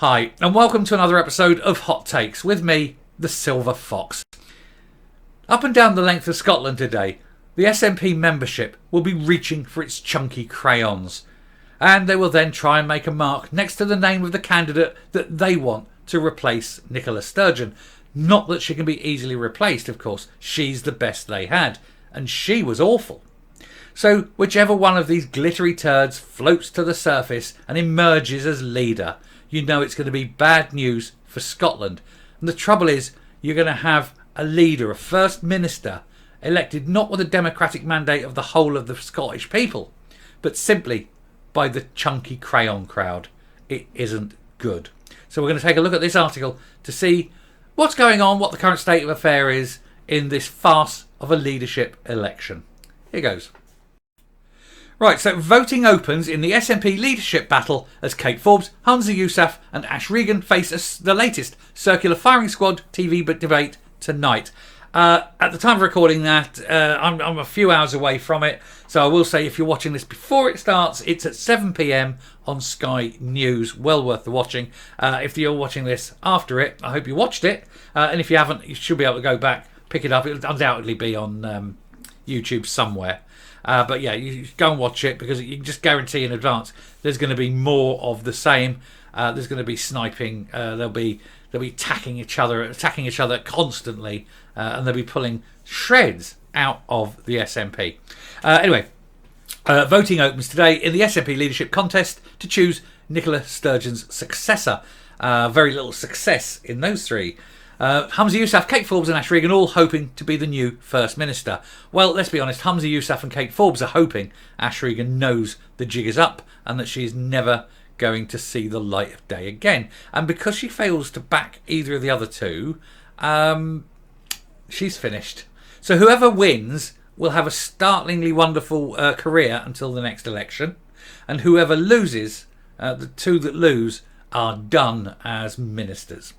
Hi, and welcome to another episode of Hot Takes with me, the Silver Fox. Up and down the length of Scotland today, the SNP membership will be reaching for its chunky crayons, and they will then try and make a mark next to the name of the candidate that they want to replace Nicola Sturgeon. Not that she can be easily replaced, of course. She's the best they had, and she was awful. So whichever one of these glittery turds floats to the surface and emerges as leader, you know it's going to be bad news for Scotland. And the trouble is, you're going to have a leader, a First Minister, elected not with a democratic mandate of the whole of the Scottish people, but simply by the chunky crayon crowd. It isn't good. So we're going to take a look at this article to see what's going on, what the current state of affair is in this farce of a leadership election. Here goes. Right, so voting opens in the SNP leadership battle as Kate Forbes, Humza Yousaf and Ash Regan face the latest circular firing squad TV debate tonight. At the time of recording that, I'm a few hours away from it, so I will say if you're watching this before it starts, it's at 7 p.m. on Sky News. Well worth the watching. If you're watching this after it, I hope you watched it, and if you haven't, you should be able to go back, pick it up. It'll undoubtedly be on YouTube somewhere. But yeah, you go and watch it because you can just guarantee in advance there's going to be more of the same. There's going to be sniping. They'll be attacking each other constantly, and they'll be pulling shreds out of the SNP. Anyway, voting opens today in the SNP leadership contest to choose Nicola Sturgeon's successor. Very little success in those three. Humza Yousaf, Kate Forbes and Ash Regan all hoping to be the new First Minister. Well, let's be honest, Humza Yousaf and Kate Forbes are hoping Ash Regan knows the jig is up and that she is never going to see the light of day again. And because she fails to back either of the other two, she's finished. So whoever wins will have a startlingly wonderful career until the next election. And whoever loses, the two that lose, are done as ministers.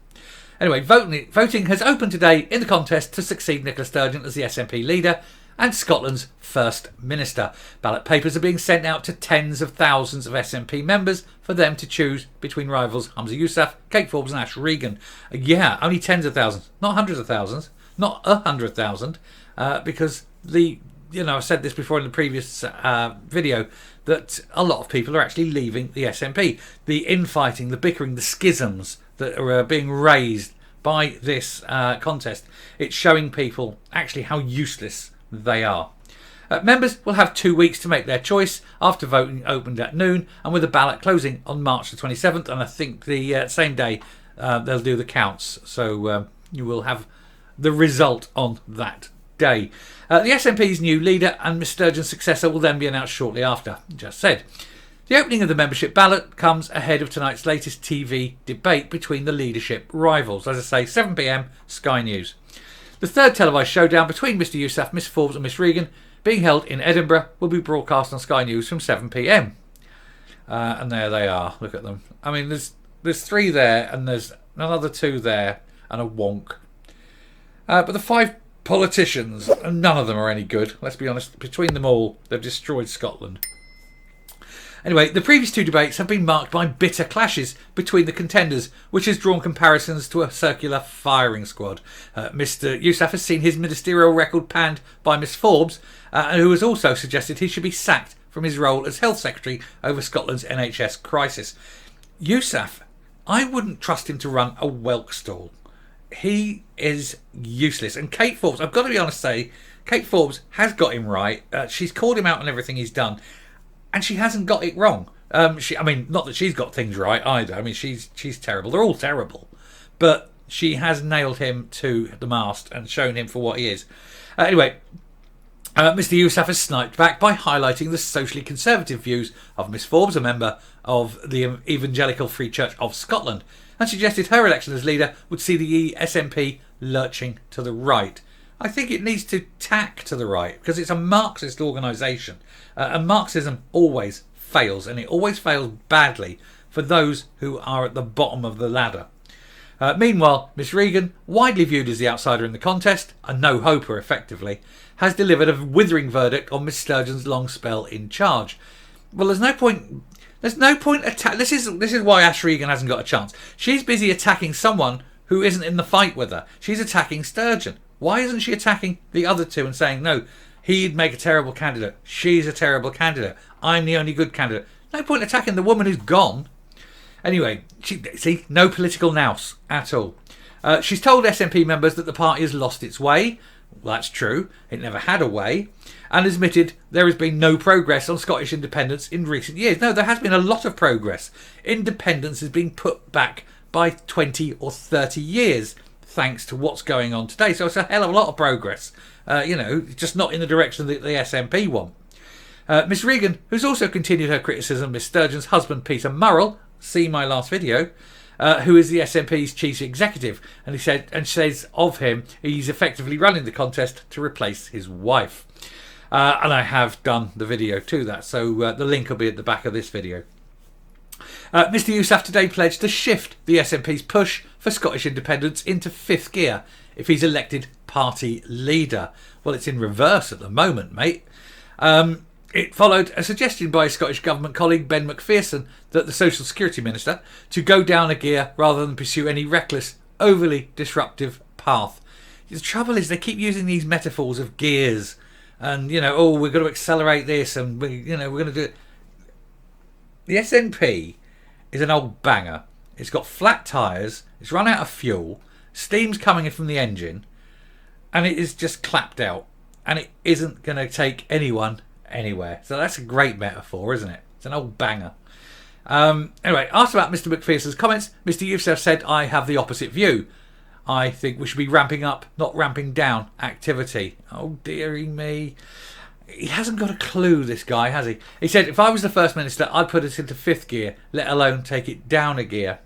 Anyway, voting has opened today in the contest to succeed Nicola Sturgeon as the SNP leader and Scotland's First Minister. Ballot papers are being sent out to tens of thousands of SNP members for them to choose between rivals Humza Yousaf, Kate Forbes and Ash Regan. Yeah, only tens of thousands, not hundreds of thousands, not 100,000, because I've said this before in the previous video, that a lot of people are actually leaving the SNP. The infighting, the bickering, the schisms that are being raised by this contest, it's showing people actually how useless they are. Members will have 2 weeks to make their choice after voting opened at noon, and with the ballot closing on March the 27th, and I think the same day they'll do the counts, so you will have the result on that day. The SNP's new leader and Miss Sturgeon's successor will then be announced shortly after, just said. The opening of the membership ballot comes ahead of tonight's latest TV debate between the leadership rivals. As I say, 7 p.m, Sky News. The third televised showdown between Mr Yousaf, Miss Forbes and Miss Regan, being held in Edinburgh, will be broadcast on Sky News from 7 p.m. And there they are. Look at them. I mean, there's three there, and there's another two there, and a wonk. But the five politicians, none of them are any good. Let's be honest. Between them all, they've destroyed Scotland. Anyway, the previous two debates have been marked by bitter clashes between the contenders, which has drawn comparisons to a circular firing squad. Mr Yousaf has seen his ministerial record panned by Miss Forbes, who has also suggested he should be sacked from his role as Health Secretary over Scotland's NHS crisis. Yousaf, I wouldn't trust him to run a whelk stall. He is useless. And Kate Forbes, I've got to be honest, say, Kate Forbes has got him right. She's called him out on everything he's done. And she hasn't got it wrong. Not that she's got things right either. I mean, she's terrible. They're all terrible. But she has nailed him to the mast and shown him for what he is. Anyway, Mr Yousaf has sniped back by highlighting the socially conservative views of Miss Forbes, a member of the Evangelical Free Church of Scotland, and suggested her election as leader would see the SNP lurching to the right. I think it needs to tack to the right because it's a Marxist organisation. And Marxism always fails, and it always fails badly for those who are at the bottom of the ladder. Meanwhile, Miss Regan, widely viewed as the outsider in the contest, a no-hoper effectively, has delivered a withering verdict on Miss Sturgeon's long spell in charge. Well, there's no point There's no point This is why Ash Regan hasn't got a chance. She's busy attacking someone who isn't in the fight with her. She's attacking Sturgeon. Why isn't she attacking the other two and saying, no, he'd make a terrible candidate. She's a terrible candidate. I'm the only good candidate. No point attacking the woman who's gone. Anyway, see, no political nous at all. She's told SNP members that the party has lost its way. Well, that's true. It never had a way. And admitted there has been no progress on Scottish independence in recent years. No, there has been a lot of progress. Independence has been put back by 20 or 30 years thanks to what's going on today. So it's a hell of a lot of progress. Just not in the direction that the SNP want. Miss Regan, who's also continued her criticism of Miss Sturgeon's husband, Peter Murrell, see my last video, who is the SNP's chief executive, and says of him he's effectively running the contest to replace his wife. And I have done the video to that, so the link will be at the back of this video. Mr Yousaf today pledged to shift the SNP's push for Scottish independence into fifth gear if he's elected party leader. Well, it's in reverse at the moment, mate. It followed a suggestion by his Scottish Government colleague Ben Macpherson, that the Social Security Minister, to go down a gear rather than pursue any reckless, overly disruptive path. The trouble is they keep using these metaphors of gears and, we're going to accelerate this and, we're going to do it. The SNP is an old banger. It's got flat tyres, it's run out of fuel, steam's coming in from the engine, and it is just clapped out. And it isn't going to take anyone anywhere. So that's a great metaphor, isn't it? It's an old banger. Anyway, asked about Mr Macpherson's comments, Mr Yousaf said, I have the opposite view. I think we should be ramping up, not ramping down activity. Oh, dearie me. He hasn't got a clue, this guy, has he? He said, if I was the First Minister, I'd put us into fifth gear, let alone take it down a gear.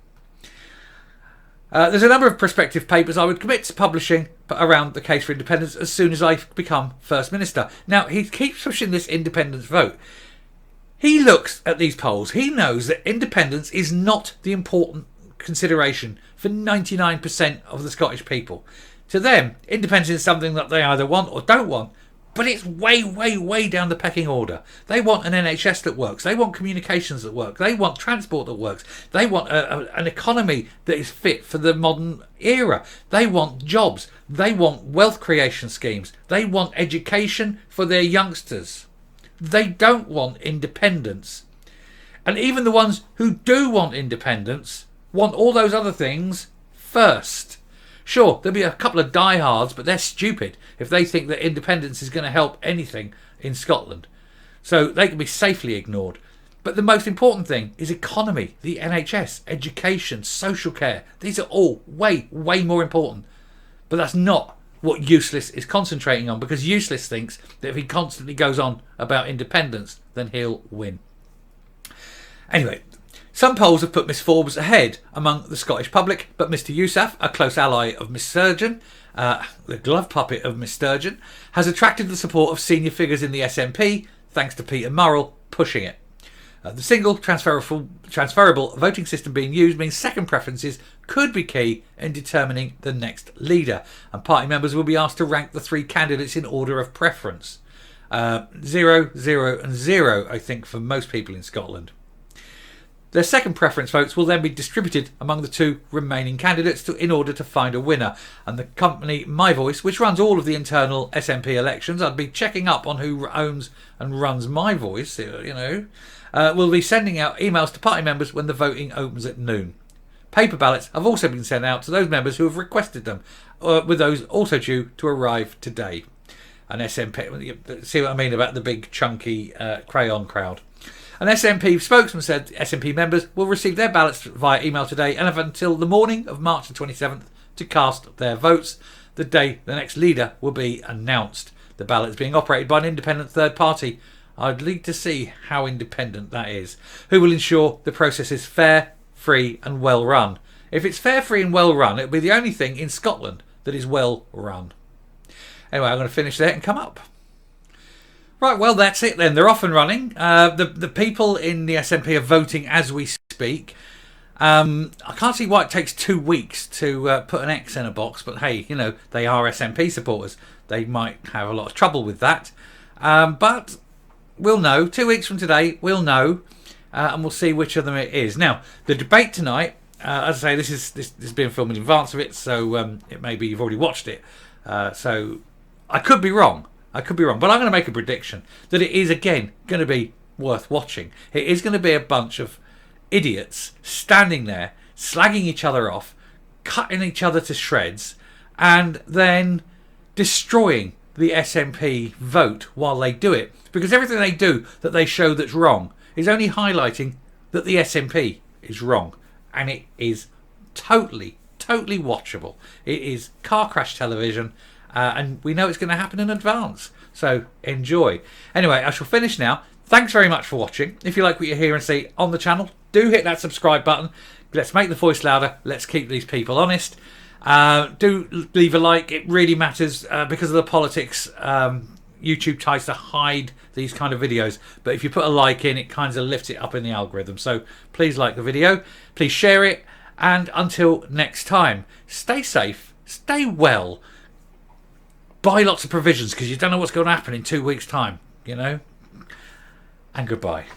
There's a number of prospective papers I would commit to publishing around the case for independence as soon as I become First Minister. Now, he keeps pushing this independence vote. He looks at these polls. He knows that independence is not the important consideration for 99% of the Scottish people. To them, independence is something that they either want or don't want. But it's way, way, way down the pecking order. They want an NHS that works. They want communications that work. They want transport that works. They want an economy that is fit for the modern era. They want jobs. They want wealth creation schemes. They want education for their youngsters. They don't want independence. And even the ones who do want independence want all those other things first. Sure, there'll be a couple of diehards, but they're stupid if they think that independence is going to help anything in Scotland. So they can be safely ignored. But the most important thing is economy, the NHS, education, social care. These are all way, way more important. But that's not what Useless is concentrating on, because Useless thinks that if he constantly goes on about independence, then he'll win. Anyway, some polls have put Miss Forbes ahead among the Scottish public, but Mr Yousaf, a close ally of Miss Sturgeon, the glove puppet of Miss Sturgeon, has attracted the support of senior figures in the SNP, thanks to Peter Murrell pushing it. The single transferable voting system being used means second preferences could be key in determining the next leader, and party members will be asked to rank the three candidates in order of preference. 0, 0 and 0, I think, for most people in Scotland. Their second preference votes will then be distributed among the two remaining candidates in order to find a winner. And the company My Voice, which runs all of the internal SNP elections, I'd be checking up on who owns and runs My Voice, will be sending out emails to party members when the voting opens at noon. Paper ballots have also been sent out to those members who have requested them, with those also due to arrive today. An SNP, see what I mean about the big chunky crayon crowd. An SNP spokesman said SNP members will receive their ballots via email today and have until the morning of March the 27th to cast their votes, the day the next leader will be announced. The ballot is being operated by an independent third party. I'd like to see how independent that is, who will ensure the process is fair, free and well run. If it's fair, free and well run, it'll be the only thing in Scotland that is well run. Anyway, I'm going to finish there and come up. Right, well, that's it then. They're off and running. The people in the SNP are voting as we speak. I can't see why it takes 2 weeks to put an X in a box, but hey, they are SNP supporters. They might have a lot of trouble with that. But we'll know. 2 weeks from today, we'll know. and we'll see which of them it is. Now, the debate tonight, as I say, this is being filmed in advance of it, so it may be you've already watched it. So I could be wrong. But I'm going to make a prediction that it is, again, going to be worth watching. It is going to be a bunch of idiots standing there, slagging each other off, cutting each other to shreds, and then destroying the SNP vote while they do it. Because everything they do that they show that's wrong is only highlighting that the SNP is wrong. And it is totally watchable. It is car crash television. And we know it's going to happen in advance. So enjoy. Anyway, I shall finish now. Thanks very much for watching. If you like what you hear and see on the channel, do hit that subscribe button. Let's make the voice louder. Let's keep these people honest. Do leave a like. It really matters because of the politics. YouTube tries to hide these kind of videos. But if you put a like in, it kind of lifts it up in the algorithm. So please like the video. Please share it. And until next time, stay safe. Stay well. Buy lots of provisions because you don't know what's going to happen in 2 weeks' time, you know? And goodbye.